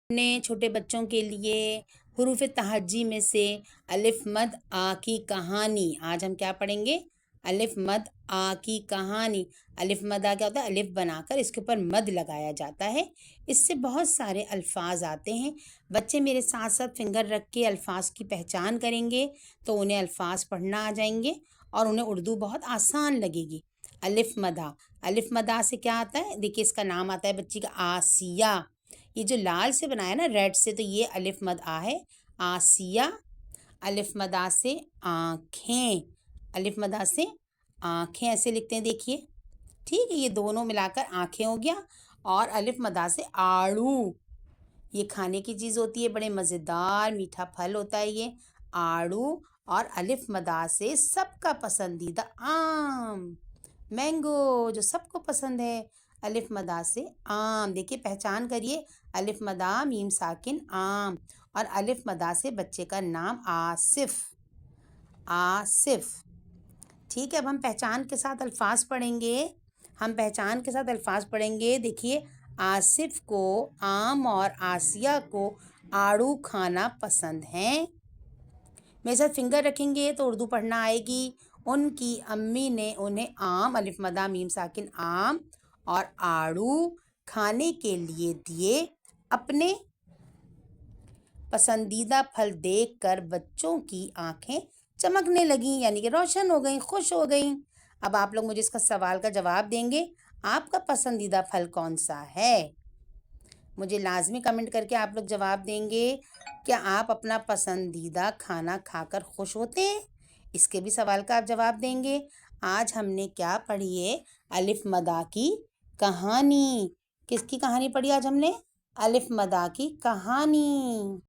نے چھوٹے بچوں کے لیے حروف تہجی میں سے الف مد آ کی کہانی. آج ہم کیا پڑھیں گے؟ الف مد آ کی کہانی. الف مد آ کیا ہوتا ہے؟ الف بنا کر اس کے اوپر مد لگایا جاتا ہے. اس سے بہت سارے الفاظ آتے ہیں. بچے میرے ساتھ ساتھ فنگر رکھ کے الفاظ کی پہچان کریں گے تو انہیں الفاظ پڑھنا آ جائیں گے اور انہیں اردو بہت آسان لگے گی. الف مدا. الف مدا سے کیا آتا ہے؟ دیکھیے اس کا نام آتا ہے بچی کا آسیہ. یہ جو لال سے بنایا نا ریڈ سے، تو یہ الف مد آ ہے، آسیہ. الف مدا سے آنکھیں. الف مدا سے آنکھیں ایسے لکھتے ہیں، دیکھیے ٹھیک ہے. یہ دونوں ملا کر آنکھیں ہو گیا. اور الف مدا سے آڑو. یہ کھانے کی چیز ہوتی ہے، بڑے مزیدار میٹھا پھل ہوتا ہے یہ آڑو. اور الف مدا سے سب کا پسندیدہ آم، مینگو، جو سب کو پسند ہے. الف مدا سے آم. دیکھیے پہچان کریے. الف مدا میم ساکن آم. اور الف مدا سے بچے کا نام آصف. آصف ٹھیک ہے. اب ہم پہچان کے ساتھ الفاظ پڑھیں گے. دیکھیے آصف کو آم اور آسیہ کو آڑو کھانا پسند ہیں. میرے ساتھ فنگر رکھیں گے تو اردو پڑھنا آئے گی. ان کی امی نے انہیں آم، الف مدا میم ساکن آم اور آڑو کھانے کے لیے دیے. اپنے پسندیدہ پھل دیکھ کر بچوں کی آنکھیں چمکنے لگیں، یعنی کہ روشن ہو گئیں، خوش ہو گئیں. اب آپ لوگ مجھے اس کا سوال کا جواب دیں گے. آپ کا پسندیدہ پھل کون سا ہے؟ مجھے لازمی کمنٹ کر کے آپ لوگ جواب دیں گے. کیا آپ اپنا پسندیدہ کھانا کھا کر خوش ہوتے ہیں؟ اس کے بھی سوال کا آپ جواب دیں گے. آج ہم نے کیا پڑھی ہے؟ الف مدا کی کہانی. کس کی کہانی پڑھی آج ہم نے؟ الف مدا کی کہانی.